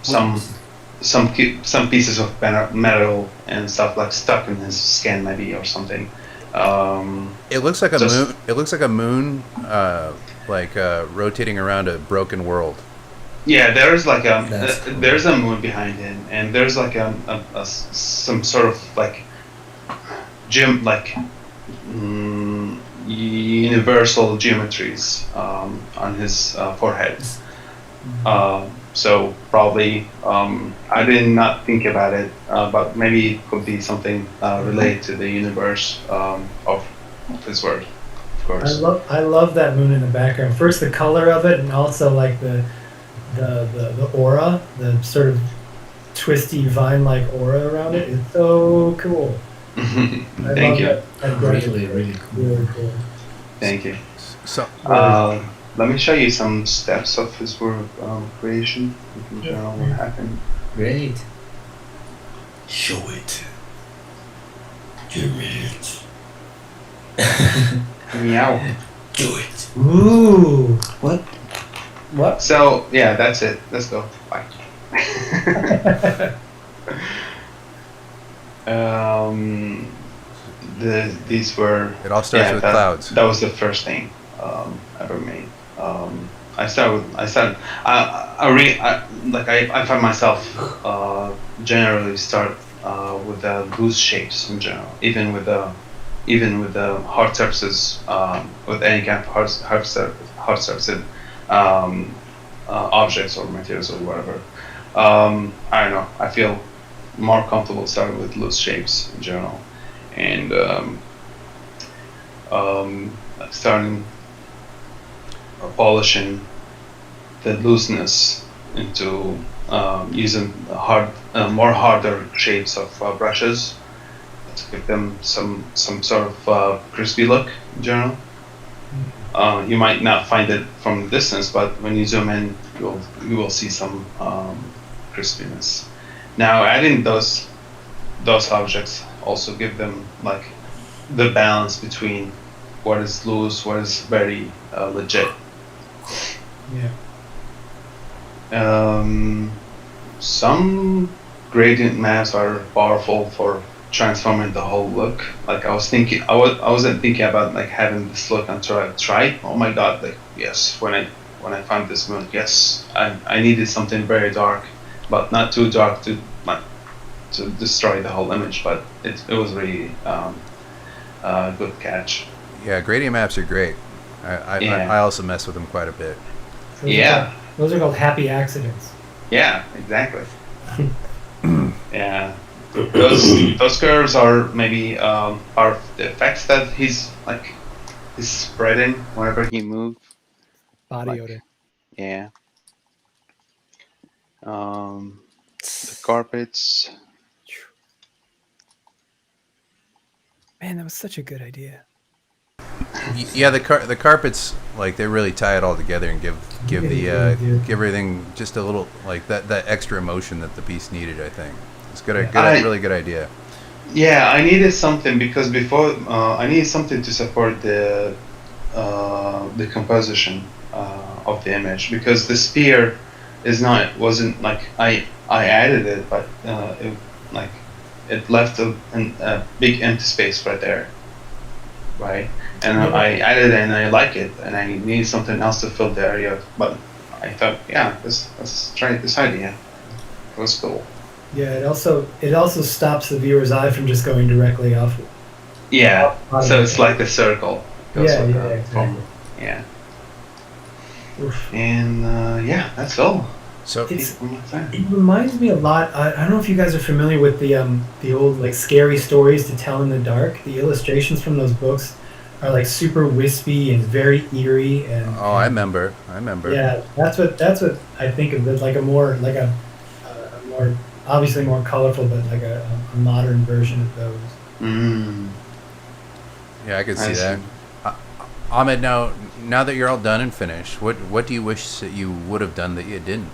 some some pieces of metal and stuff like stuck in his skin maybe or something. It looks like a just- moon. It looks like a moon, rotating around a broken world. Yeah, there's like That's cool. there's a moon behind him, and there's like some sort of like universal geometries on his forehead. So probably I did not think about it, but maybe it could be something related to the universe of his work, of course. I love that moon in the background. First, the color of it, and also like the aura, the sort of twisty vine-like aura around it is so cool. I Thank love you. That Really, really cool. really cool. Thank you. So Let me show you some steps of his work creation. You can show what happened. Great. Show it. Give me it. Meow. Do it. Ooh. What? So yeah, that's it. Let's go. Bye. These were. it all starts with clouds. That was the first thing ever made. I find myself generally start with the loose shapes in general, even with the hard surfaces, with any kind of hard surface objects or materials or whatever. I don't know. I feel more comfortable starting with loose shapes in general, and starting polishing the looseness into using more harder shapes of brushes to give them some sort of crispy look in general. You might not find it from distance, but when you zoom in, you will see some crispiness. Now, adding those objects also give them like the balance between what is loose, what is very legit. Yeah. Some gradient maps are powerful for transforming the whole look. Like I wasn't thinking about like having this look until I tried. Oh my god! Like yes, when I found this moon, yes, I needed something very dark, but not too dark to destroy the whole image. But it was really a good catch. Yeah, gradient maps are great. Yeah. I also mess with them quite a bit. Those are called happy accidents. Yeah, exactly. Yeah, those curves are maybe part of the effects that he's spreading whenever he moves. Body Like- odor. Yeah. carpets. Man, that was such a good idea. Yeah, the carpets, like, they really tie it all together and give Yeah, give everything just a little, like, that extra emotion that the piece needed. I think it's good, really good idea. Yeah, I needed something because before I needed something to support the composition of the image, because the spear wasn't like I added it, but it left a big empty space right there, right? And I added it and I like it, and I need something else to fill the area. But I thought, yeah, let's try this idea. It was cool. Yeah, it also stops the viewer's eye from just going directly off. Yeah, so it's like a circle. Yeah, exactly. Yeah. Oof. And yeah, that's all. So It reminds me a lot. I don't know if you guys are familiar with the old, like, scary stories to tell in the dark. The illustrations from those books are, like, super wispy and very eerie. And I remember. yeah, that's what I think of. It like a more obviously more colorful, but like a modern version of those. Yeah, I could see that. Ahmed, now that you're all done and finished, what do you wish that you would have done that you didn't?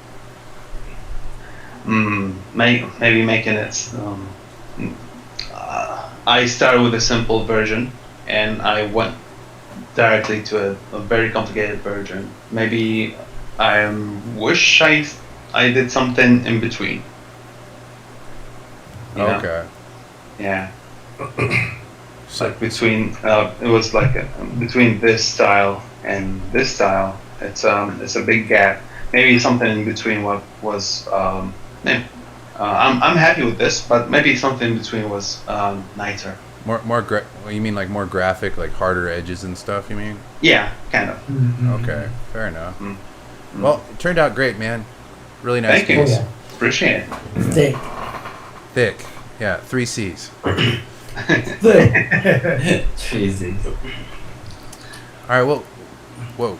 Maybe making it. I started with a simple version, and I went directly to a very complicated version. Maybe I wish I did something in between. You know? Okay. Yeah. Like between it was like between this style and this style. It's a big gap. Maybe something in between what was. I'm happy with this, but maybe something in between was nicer. You mean like more graphic, like harder edges and stuff? You mean? Yeah, kind of. Mm-hmm. Okay, fair enough. Well, it turned out great, man. Really nice Thank you. piece. Appreciate it. Thick. Yeah, 3 C's. Cheesy. All right. Well, whoa.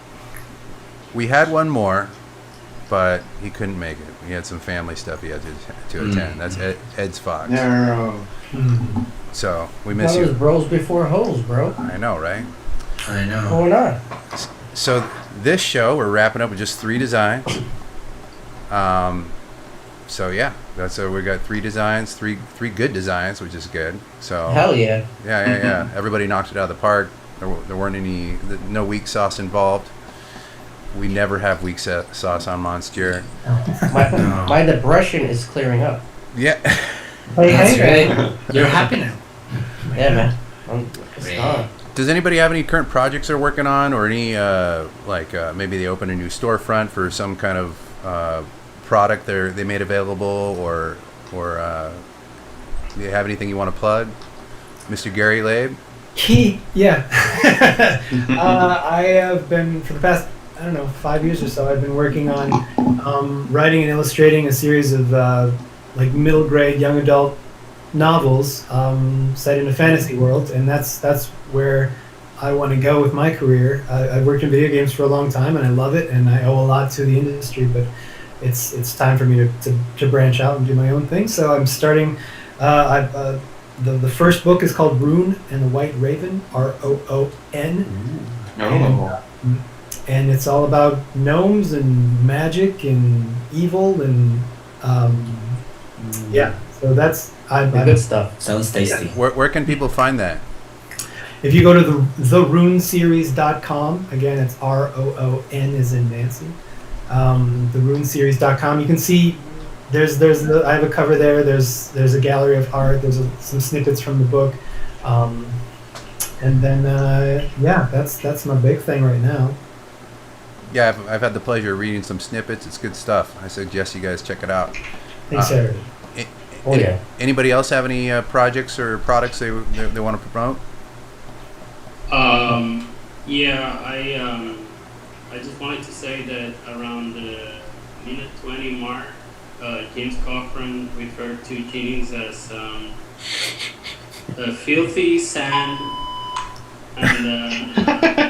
We had one more, but he couldn't make it. He had some family stuff he had to attend. That's Ed's Fox. No. So we miss That was you. bros before hoes, bro. I know, right? I know. What's going on? So this show, we're wrapping up with just 3 designs. So yeah, we got 3 designs, three good designs, which is good. So Hell yeah. yeah. Everybody knocked it out of the park. There weren't no weak sauce involved. We never have weak sauce on Monstieur. My depression is clearing up. Yeah. That's right. You're happy now. Yeah, man. It's gone. Does anybody have any current projects they're working on, or any maybe they open a new storefront for some kind of product they made available, or do you have anything you want to plug, Mr. Gary Labe? Yeah. I have been, for the past, 5 years or so, I've been working on writing and illustrating a series of like middle grade young adult novels set in a fantasy world, and that's where I want to go with my career. I've worked in video games for a long time, and I love it, and I owe a lot to the industry, but it's time for me to branch out and do my own thing. So I'm starting. The first book is called Rune and the White Raven, Roon. And it's all about gnomes and magic and evil and yeah. So that's Good stuff. Sounds tasty. Where can people find that? If you go to theruneseries.com, again it's Roon as in Nancy. Theruneseries.com. You can see I have a cover there. There's a gallery of art. There's some snippets from the book, and then that's my big thing right now. Yeah, I've had the pleasure of reading some snippets. It's good stuff. I suggest you guys check it out. Thanks, Eric. Yeah. Anybody else have any projects or products they want to promote? Yeah, I just wanted to say that around the minute 20 mark, James Cochran referred to Genies as filthy sand and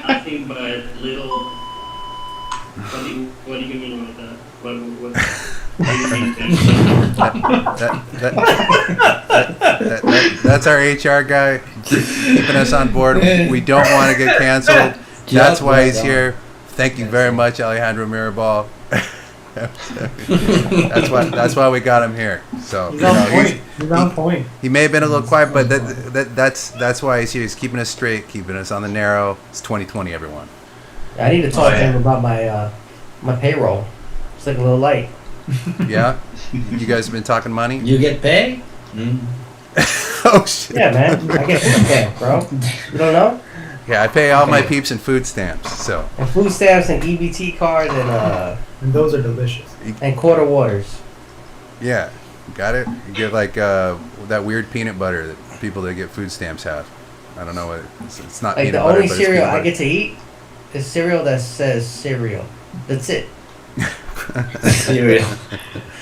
nothing but little. What do you mean with that? What That's our HR guy keeping us on board. We don't want to get canceled. That's why he's here. Thank you very much, Alejandro Mirabal. That's why we got him here. So He's on point. He's on point. he may have been a little quiet, but that's why he's here. He's keeping us straight, keeping us on the narrow. It's 2020, everyone. I need to talk to him about my payroll. It's looking a little light. Yeah, you guys have been talking money. You get paid? Oh shit. Yeah, man. I get food stamps, bro. You don't know? Yeah, I pay all my peeps in food stamps. So And food stamps and EBT cards And those are delicious. and quarter waters. yeah, got it. You get like that weird peanut butter that people that get food stamps have. I don't know what it's not Like peanut the butter. only but it's cereal peanut I butter. get to eat is cereal that says cereal. That's it. Cereal.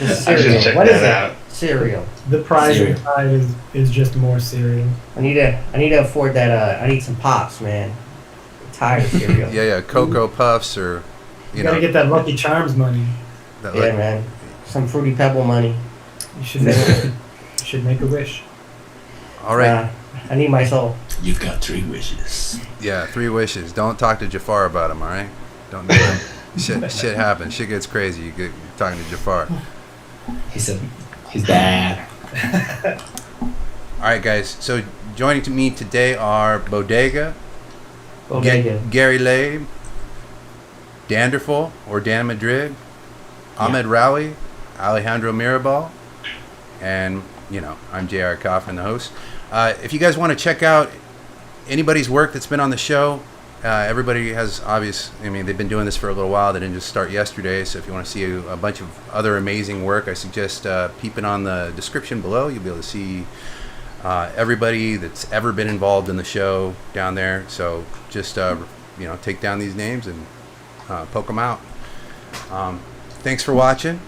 Just I should cereal. check What is that it? out. Cereal. The prize Cereal. inside is just more cereal. I need to afford that. I need some pops, man. I'm tired of cereal. Yeah, Cocoa Puffs or You gotta get that Lucky Charms money. that, Yeah, man. Some Fruity Pebble money. You should make a wish. all right. I need my soul. You've got 3 wishes. Yeah, 3 wishes. Don't talk to Jafar about them, all right? Don't do that. Shit happens. Shit gets crazy. You're talking to Jafar. He's bad. All right, guys. So joining to me today are Bodega, Bodega. Gary Labe, Danderful or Dan Madrid, Ahmed Rawi, Alejandro Mirabal, and I'm J.R. Coffin, the host. If you guys want to check out anybody's work that's been on the show, everybody has they've been doing this for a little while. They didn't just start yesterday. So if you want to see a bunch of other amazing work, I suggest peeping on the description below. You'll be able to see everybody that's ever been involved in the show down there. So just take down these names and poke them out. Thanks for watching.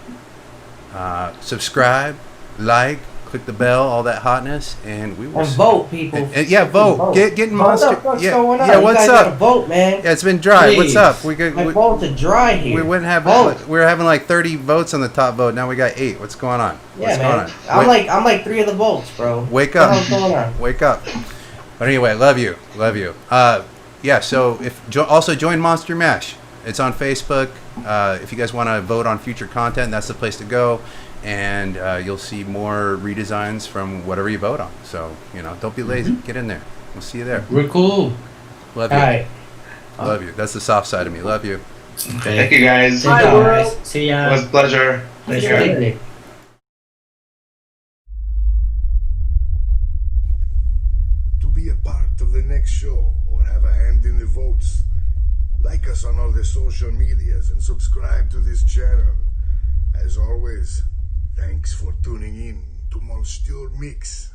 Subscribe, like, click the bell, all that hotness, and we will And vote, people. and yeah, vote. Get in Monster. What's Yeah, going on? yeah. You What's guys gotta up? vote, man. Yeah, it's been dry. What's Please. up? My votes are dry here. We wouldn't have. Vote. We were having like 30 votes on the top vote. Now we got 8. What's going on? Yeah, What's man. going on? I'm like 3 of the votes, bro. Wake What up. the hell's going on? Wake up. But anyway, love you. Yeah. So also join Monster Mash. It's on Facebook. If you guys want to vote on future content, that's the place to go. And you'll see more redesigns from whatever you vote on. So don't be lazy. Get in there. We'll see you there. We're cool. Love you. All right. Love you. That's the soft side of me. Love you. Thank you guys. Bye, guys. See It ya. was a pleasure. Take care. Picnic. To be a part of the next show or have a hand in the votes, like us on all the social medias and subscribe to this channel. As always, thanks for tuning in to Monstieur Mix.